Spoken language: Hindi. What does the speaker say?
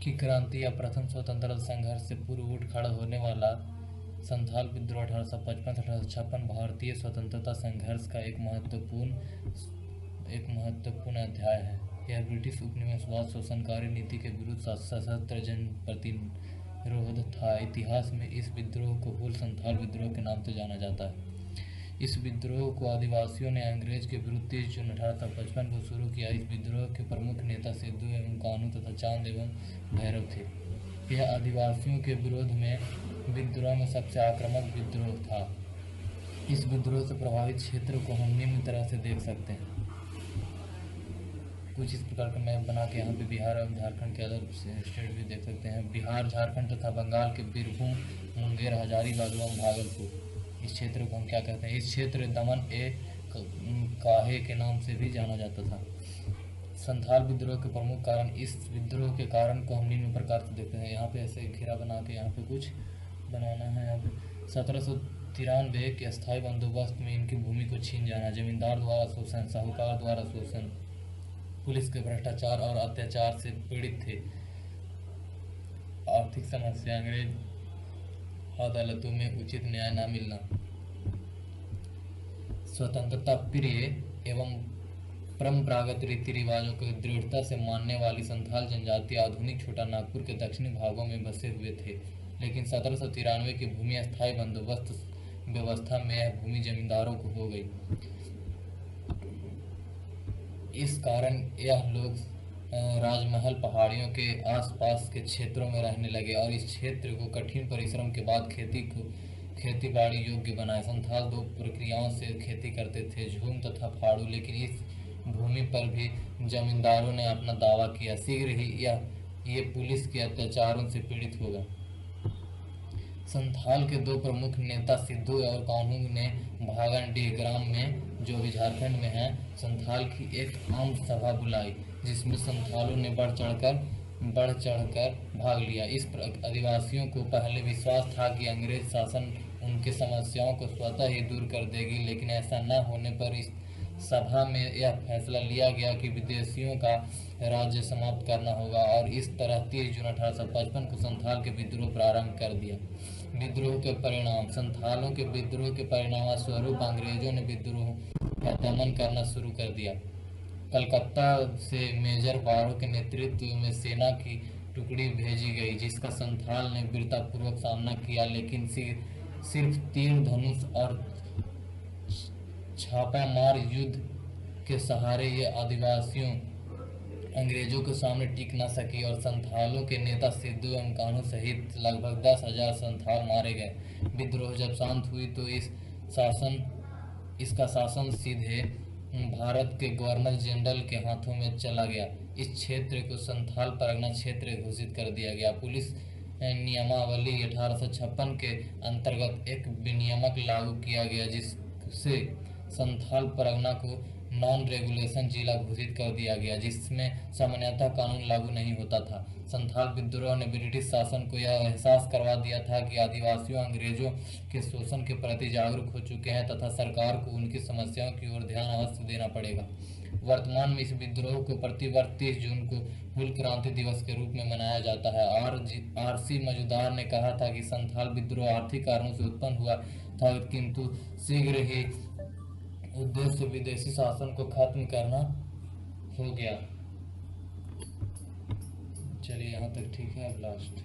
की क्रांति या प्रथम स्वतंत्रता संघर्ष से पूर्व उठ खड़ा होने वाला संथाल विद्रोह 1855-1856 भारतीय स्वतंत्रता संघर्ष का एक महत्वपूर्ण अध्याय है। यह ब्रिटिश उपनिवेशवाद शोषणकारी नीति के विरुद्ध सशस्त्र जन प्रतिरोध था। इतिहास में इस विद्रोह को हुल संथाल विद्रोह के नाम से जाना जाता है। इस विद्रोह को आदिवासियों ने अंग्रेज के विरुद्ध 30 जून 1855 को शुरू किया। इस विद्रोह के प्रमुख नेता सिद्धू एवं कानू तथा चांद एवं भैरव थे। यह आदिवासियों के विरोध में विद्रोह में सबसे आक्रामक विद्रोह था। इस विद्रोह से प्रभावित क्षेत्र को हम निम्न तरह से देख सकते हैं। कुछ इस प्रकार का मैप बना के यहाँ पे बिहार एवं झारखंड के अदर स्टेट भी देख सकते हैं। बिहार, झारखंड तथा बंगाल के बीरभूम, मुंगेर, हजारीबाग एवं भागलपुर, इस क्षेत्र को हम क्या कहते हैं? इस क्षेत्र दमन काहे के नाम से भी जाना जाता था। संथाल विद्रोह के प्रमुख कारण, इस विद्रोह के कारण को हम निम्न प्रकार से देखते हैं। यहाँ पे ऐसे घेरा बना के यहाँ पे कुछ बनाना है। यहाँ पे 1793 के अस्थायी बंदोबस्त में इनकी भूमि को छीन जाना, जमींदार द्वारा शोषण, साहूकार द्वारा शोषण, पुलिस के भ्रष्टाचार और अत्याचार से पीड़ित थे। आर्थिक समस्या, अंग्रेज अदालतों में उचित न्याय न मिलना, स्वतंत्रता प्रिय एवं परंपरागत रीति रिवाजों को दृढ़ता से मानने वाली संथाल जनजाति आधुनिक छोटा नागपुर के दक्षिणी भागों में बसे हुए थे। लेकिन 1793 की भूमि अस्थायी बंदोबस्त व्यवस्था में यह भूमि जमींदारों को हो गई। इस कारण यह लोग राजमहल पहाड़ियों के आसपास के क्षेत्रों में रहने लगे और इस क्षेत्र को कठिन परिश्रम के बाद खेती बाड़ी योग्य बनाए। संथाल दो प्रक्रियाओं से खेती करते थे, झूम तथा फाड़ू, लेकिन इस भूमि पर भी जमींदारों ने अपना दावा किया। शीघ्र ही ये पुलिस के अत्याचारों से पीड़ित होगा। संथाल के दो प्रमुख नेता सिद्धू और कान्हू ने भागनडीह ग्राम में, जो भी झारखंड में है, संथाल की एक आम सभा बुलाई, जिसमें संथालों ने बढ़ चढ़कर भाग लिया। इस आदिवासियों को पहले विश्वास था कि अंग्रेज शासन उनके समस्याओं को स्वतः ही दूर कर देगी, लेकिन ऐसा न होने पर इस सभा में यह फैसला लिया गया कि विदेशियों का राज्य समाप्त करना होगा और इस तरह 30 जून 1855 को संथाल के विद्रोह प्रारंभ कर दिया। विद्रोह के परिणाम, संथालों के विद्रोह के परिणाम स्वरूप अंग्रेजों ने विद्रोह का दमन करना शुरू कर दिया। कलकत्ता से मेजर बारो के नेतृत्व में सेना की टुकड़ी भेजी गई, जिसका संथाल ने वीरतापूर्वक सामना किया, लेकिन सिर्फ तीर धनुष और छापामार युद्ध के सहारे ये आदिवासियों अंग्रेजों के सामने टिक न सकी और संथालों के नेता सिद्धू एवं कान्हू सहित लगभग 10,000 संथाल मारे गए। विद्रोह जब शांत हुई तो इसका शासन सीधे भारत के गवर्नर जनरल के हाथों में चला गया। इस क्षेत्र को संथाल परगना क्षेत्र घोषित कर दिया गया। पुलिस नियमावली 1856 के अंतर्गत एक विनियमक लागू किया गया, जिससे संथाल परगना को नॉन रेगुलेशन जिला घोषित कर दिया गया, जिसमें सामान्यतः कानून लागू नहीं होता था। संथाल विद्रोह ने ब्रिटिश शासन को यह एहसास करवा दिया था कि आदिवासियों अंग्रेजों के शोषण के प्रति जागरूक हो चुके हैं तथा सरकार को उनकी समस्याओं की ओर ध्यान अवश्य देना पड़ेगा। वर्तमान में इस विद्रोह को प्रतिवर्ष 30 जून को हुल क्रांति दिवस के रूप में मनाया जाता है। आर.सी. मजूमदार ने कहा था कि संथाल विद्रोह आर्थिक कारणों से उत्पन्न हुआ था, किंतु शीघ्र ही उद्देश्य विदेशी शासन को खत्म करना हो गया। चलिए यहाँ तक ठीक है। अब लास्ट